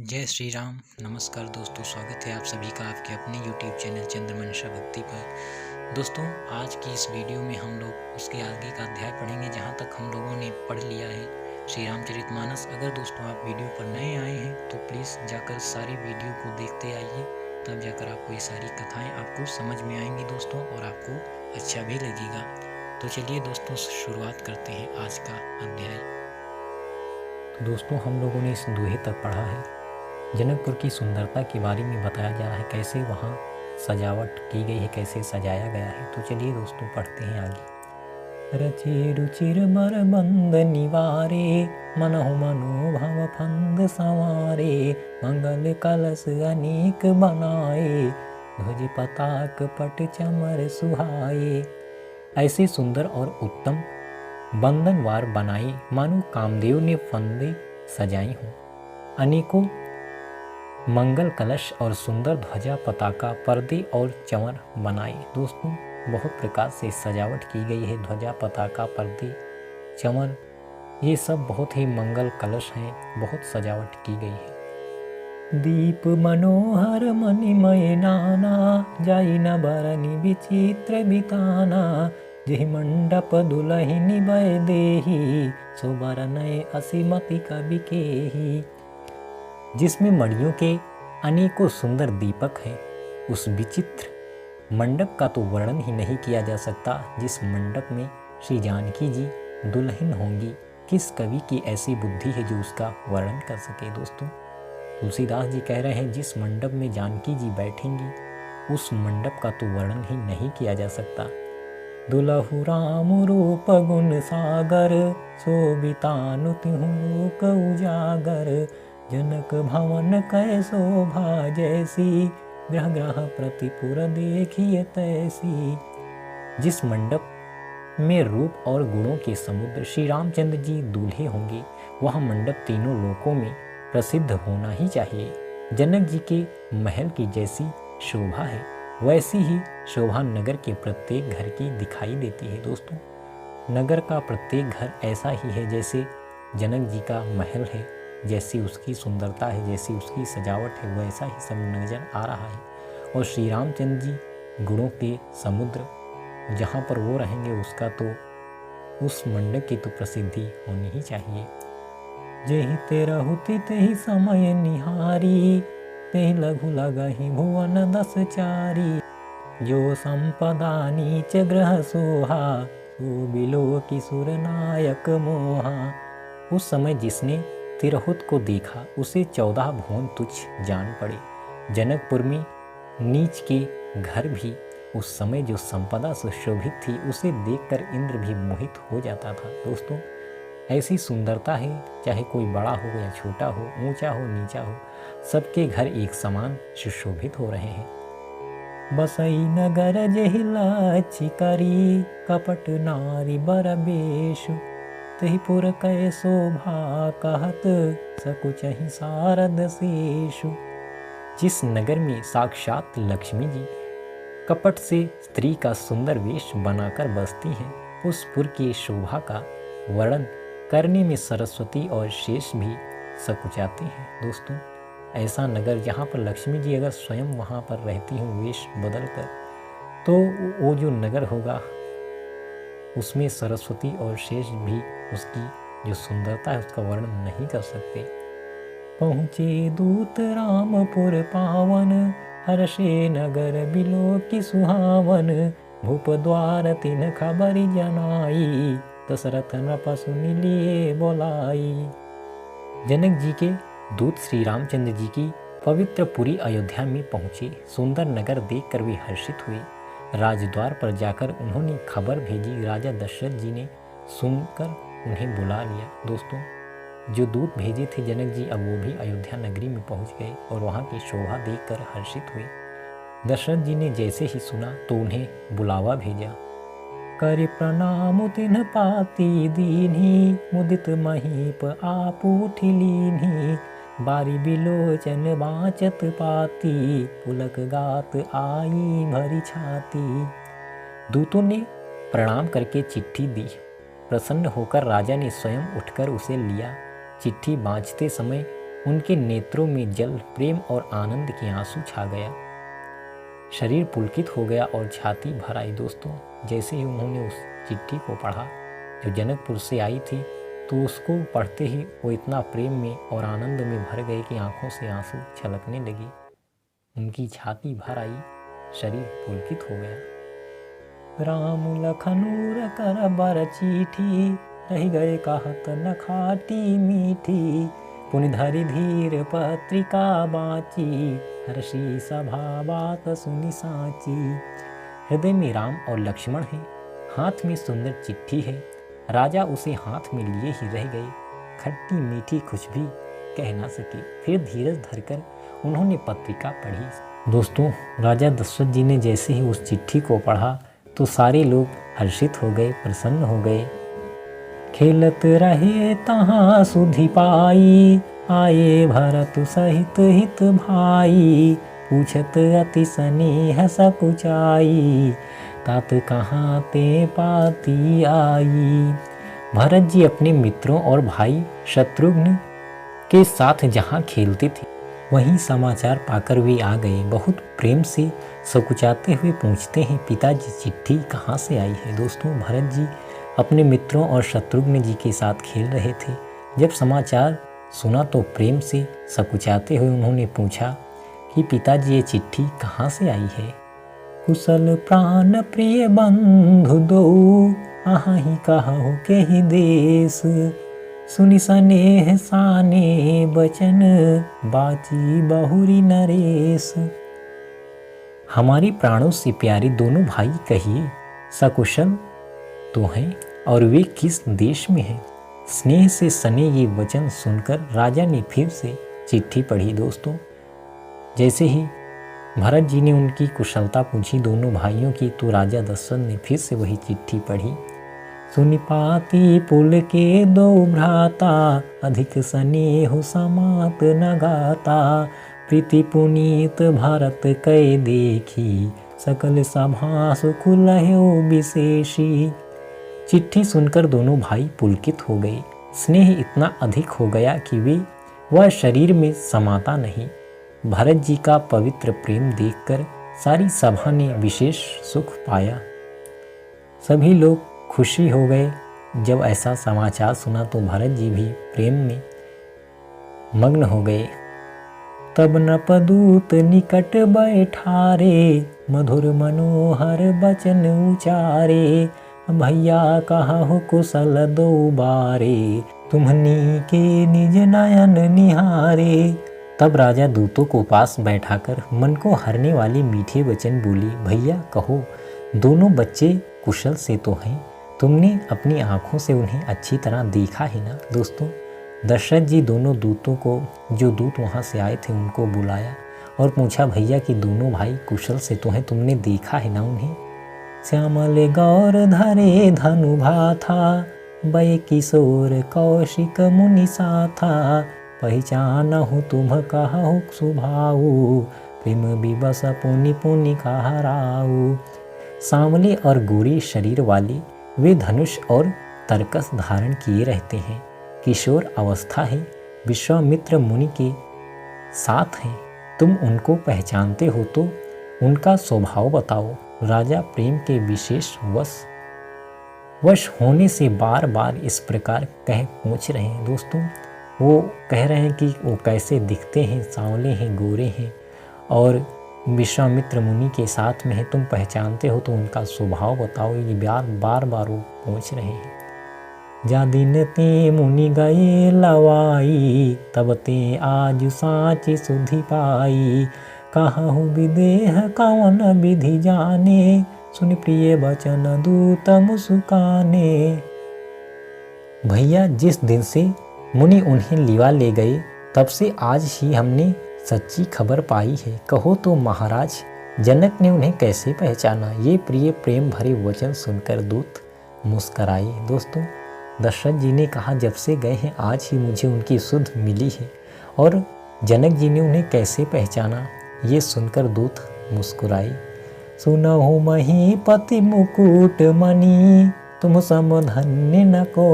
जय श्री राम। नमस्कार दोस्तों, स्वागत है आप सभी का आपके अपने YouTube चैनल चंद्रमनीषा भक्ति पर। दोस्तों, आज की इस वीडियो में हम लोग उसके आगे का अध्याय पढ़ेंगे जहां तक हम लोगों ने पढ़ लिया है श्री रामचरितमानस। अगर दोस्तों आप वीडियो पर नए आए हैं तो प्लीज़ जाकर सारी वीडियो को देखते आइए, तब जाकर आपको ये सारी कथाएँ आपको समझ में आएंगी दोस्तों, और आपको अच्छा भी लगेगा। तो चलिए दोस्तों, शुरुआत करते हैं आज का अध्याय। तो दोस्तों, हम लोगों ने इस दोहे तक पढ़ा है। जनकपुर की सुंदरता के बारे में बताया जा रहा है, कैसे वहाँ सजावट की गई है, कैसे सजाया गया है। तो चलिए दोस्तों, पढ़ते हैं आगे। रचे रुचिर बर बंद निवारे, मनहु मनोभव फंद संवारे, मंगल कलश अनेक बनाए, ध्वज पताक पट चमर सुहाए। ऐसे सुंदर और उत्तम बंधनवार बनाए, मानो कामदेव ने फंदे सजाई हों। अनेकों मंगल कलश और सुंदर ध्वजा पताका पर्दे और चंवर बनाए। दोस्तों, बहुत प्रकार से सजावट की गई है। ध्वजा पताका पर्दे चंवर, ये सब बहुत ही मंगल कलश हैं, बहुत सजावट की गई है। दीप मनोहर मणिमय नाना, जाई न बरनी विचित्र बिताना, जेहि मंडप दुलहिनी बय देही, सो बरनय असीमति कवि केही। जिसमें मणियों के अनेकों सुंदर दीपक हैं, उस विचित्र मंडप का तो वर्णन ही नहीं किया जा सकता। जिस मंडप में श्री जानकी जी दुल्हन होंगी, किस कवि की ऐसी बुद्धि है जो उसका वर्णन कर सके। दोस्तों, तुलसीदास जी कह रहे हैं, जिस मंडप में जानकी जी बैठेंगी, उस मंडप का तो वर्णन ही नहीं किया जा सकता। दुलहु राम रूप गुण सागर, शोभितानुतिहु लोक उजागर, जनक भवन कै शोभा जैसी, ग्रह ग्रह प्रतिपुर देखिए तैसी। जिस मंडप में रूप और गुणों के समुद्र श्री रामचंद्र जी दूल्हे होंगे, वह मंडप तीनों लोकों में प्रसिद्ध होना ही चाहिए। जनक जी के महल की जैसी शोभा है, वैसी ही शोभा नगर के प्रत्येक घर की दिखाई देती है। दोस्तों, नगर का प्रत्येक घर ऐसा ही है जैसे जनक जी का महल है, जैसी उसकी सुंदरता है, जैसी उसकी सजावट है, वैसा ही सब नजर आ रहा है। और श्री रामचंद्र जी गुणों के समुद्र, जहाँ पर वो रहेंगे उसका तो, उस मंडप की तो प्रसिद्धि होनी ही चाहिए। जेहि तेरहु तिहि समय निहारी, तेहि लघु लगहि भुवन दस चारी, जो संपदा नीच ग्रह सोहा, सो बिलो किशोर नायक मोहा। उस समय जिसने तिरहुत को देखा, उसे 14 भुवन तुच्छ जान पड़े। जनकपुर में नीच के घर भी उस समय जो संपदा सुशोभित थी, उसे देखकर इंद्र भी मोहित हो जाता था। दोस्तों, ऐसी सुंदरता है, चाहे कोई बड़ा हो या छोटा हो, ऊंचा हो नीचा हो, सबके घर एक समान सुशोभित हो रहे हैं। बसई नगर जेहि लाछि करी, कपट नारी बर बेशु, तेहि पुर कै शोभा कहत, सकुचहि शारद शेषु। जिस नगर में साक्षात लक्ष्मी जी कपट से स्त्री का सुंदर वेश बनाकर बसती हैं, उस पुर की शोभा का वर्णन करने में सरस्वती और शेष भी सकुचाते हैं। दोस्तों, ऐसा नगर जहाँ पर लक्ष्मी जी अगर स्वयं वहाँ पर रहती हूँ वेश बदल कर, तो वो जो नगर होगा उसमें सरस्वती और शेष भी उसकी जो सुंदरता है उसका वर्णन नहीं कर सकते। पहुँचे दूत रामपुर पावन, हर्षे नगर बिलो की सुहावन, भूप द्वार तिन खबरी जनाई, दशरथ नृप सुनि लिए बोलाई। जनक जी के दूत श्री रामचंद्र जी की पवित्र पुरी अयोध्या में पहुँचे। सुंदर नगर देखकर वे हर्षित हुए। राजद्वार पर जाकर उन्होंने खबर भेजी। राजा दशरथ जी ने सुनकर उन्हें बुला लिया। दोस्तों, जो दूत भेजे थे जनक जी, अब वो भी अयोध्या नगरी में पहुंच गए और वहाँ की शोभा देखकर हर्षित हुए। दशरथ जी ने जैसे ही सुना तो उन्हें बुलावा भेजा। करि प्रणाम तिन्ह पाती दीन्ही, मुदित महीप आप उठि लीन्ही, बारी बिलोचन बाँचत पाती, पुलक गात आई भरी छाती। दूतों ने प्रणाम करके चिट्ठी दी। प्रसन्न होकर राजा ने स्वयं उठकर उसे लिया। चिट्ठी बाँचते समय उनके नेत्रों में जल, प्रेम और आनंद के आंसू छा गया। शरीर पुलकित हो गया और छाती भर आई। दोस्तों, जैसे ही उन्होंने उस चिट्ठी को पढ़ा जो जनकपुर से आई थी, तो उसको पढ़ते ही वो इतना प्रेम में और आनंद में भर गए कि आंखों से आंसू छलकने लगे। उनकी छाती भर आई, शरीर पुलकित हो गया। राम लखनूर कर बर चीठी, रह गए कहत न खाटी मीठी। पुनि धरि धीर पत्रिका बाची, हर्षी सभा बात सुनि साची। हृदय में राम और लक्ष्मण है, हाथ में सुंदर चिट्ठी है। राजा उसे हाथ में लिए ही रह गए, खट्टी मीठी कुछ भी कह ना सके। फिर धीरज धरकर उन्होंने पत्रिका पढ़ी। दोस्तों, राजा दशरथ जी ने जैसे ही उस चिट्ठी को पढ़ा तो सारे लोग हर्षित हो गए, प्रसन्न हो गए। खेलत रहे तहाँ सुधि पाई, आए भरत सहित हित भाई। पूछत अति स्नेह सकुचाई, तात कहाँ ते पाती आई। भरत जी अपने मित्रों और भाई शत्रुघ्न के साथ जहाँ खेलते थे, वहीं समाचार पाकर वे आ गए। बहुत प्रेम से सकुचाते हुए पूछते हैं, पिताजी चिट्ठी कहाँ से आई है। दोस्तों, भरत जी अपने मित्रों और शत्रुघ्न जी के साथ खेल रहे थे। जब समाचार सुना तो प्रेम से सकुचाते हुए उन्होंने पूछा कि पिताजी ये चिट्ठी कहाँ से आई है। कुशल प्राण प्रिय बंधु दो, अहि कहु के ही देश। सुनि स्नेह साने बचन, बाची बहुरी नरेश। हमारे प्राणों से प्यारे दोनों भाई कहिए, सकुशल तो हैं और वे किस देश में हैं। स्नेह से सने ये वचन सुनकर राजा ने फिर से चिट्ठी पढ़ी। दोस्तों, जैसे ही भरत जी ने उनकी कुशलता पूछी दोनों भाइयों की, तो राजा दशरथ ने फिर से वही चिट्ठी पढ़ी। सुनि पाती पुल के दो भ्राता, अधिक स्नेह समात न गाता। प्रीति पुनीत भारत कै देखी, सकल सभा सुख लह्यो विशेषी। चिट्ठी सुनकर दोनों भाई पुलकित हो गए। स्नेह इतना अधिक हो गया कि वह शरीर में समाता नहीं। भरत जी का पवित्र प्रेम देखकर सारी सभा ने विशेष सुख पाया। सभी लोग खुशी हो गए। जब ऐसा समाचार सुना तो भरत जी भी प्रेम में मग्न हो गए। तब नपदूत निकट बैठारे, मधुर मनोहर बचन उचारे। भैया कहु कुशल दो बारे, तुम्हनी के निज नयन निहारे। तब राजा दूतों को पास बैठाकर मन को हरने वाले मीठे वचन बोली, भैया कहो, दोनों बच्चे कुशल से तो हैं, तुमने अपनी आंखों से उन्हें अच्छी तरह देखा है ना। दोस्तों, दशरथ जी दोनों दूतों को, जो दूत वहाँ से आए थे, उनको बुलाया और पूछा, भैया कि दोनों भाई कुशल से तो हैं, तुमने देखा है ना उन्हें। श्यामल गौर धरे धनु भाथा, बय किशोर कौशिक मुनि साथा। पहचानहु तुम कहु सुभाऊ, प्रेम विवश पुनि पुनि कहराऊ। सांवले और गोरे शरीर वाले वे धनुष और तरकस धारण किए रहते हैं। किशोर अवस्था है, विश्वामित्र मुनि के साथ हैं। तुम उनको पहचानते हो तो उनका स्वभाव बताओ। राजा प्रेम के विशेष वश होने से बार बार इस प्रकार कह पूछ रहे हैं। दोस्तों, वो कह रहे हैं कि वो कैसे दिखते हैं, सांवले हैं, गोरे हैं और विश्वामित्र मुनि के साथ में है, तुम पहचानते हो तो उनका स्वभाव बताओ। ये बार बार वो पूछ रहे हैं। जा दिन ते मुनि गए लवाई, तब ते आज साची सुधि पाई। कहु विदेह कवन विधि जाने, सुनि प्रिय बचन दूत मुस्काने। भैया, जिस दिन से मुनि उन्हें लिवा ले गए, तब से आज ही हमने सच्ची खबर पाई है। कहो तो महाराज, जनक ने उन्हें कैसे पहचाना। ये प्रिय प्रेम भरे वचन सुनकर दूत मुस्कराए। दोस्तों, दशरथ जी ने कहा, जब से गए हैं आज ही मुझे उनकी सुध मिली है। और जनक जी ने उन्हें कैसे पहचाना, ये सुनकर दूत मुस्कुराए। सुनहु महीपति मुकुट मणि, तुम सम धन्य न को।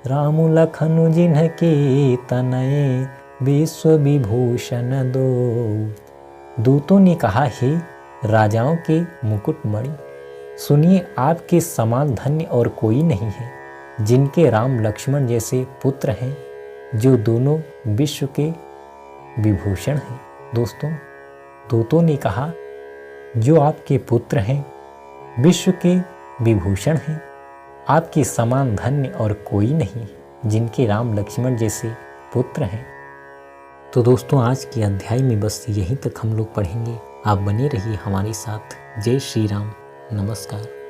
राम लखन जिन्ह के तनये, विश्व विभूषण दो। दूतों ने कहा, हे राजाओं के मुकुटमणि, सुनिए आपके समान धन्य और कोई नहीं है, जिनके राम लक्ष्मण जैसे पुत्र हैं, जो दोनों विश्व के विभूषण हैं। दोस्तों, दूतों ने कहा, जो आपके पुत्र हैं, विश्व के विभूषण हैं, आपके समान धन्य और कोई नहीं, जिनके राम लक्ष्मण जैसे पुत्र हैं। तो दोस्तों, आज के अध्याय में बस यहीं तक हम लोग पढ़ेंगे। आप बने रहिए हमारे साथ। जय श्री राम। नमस्कार।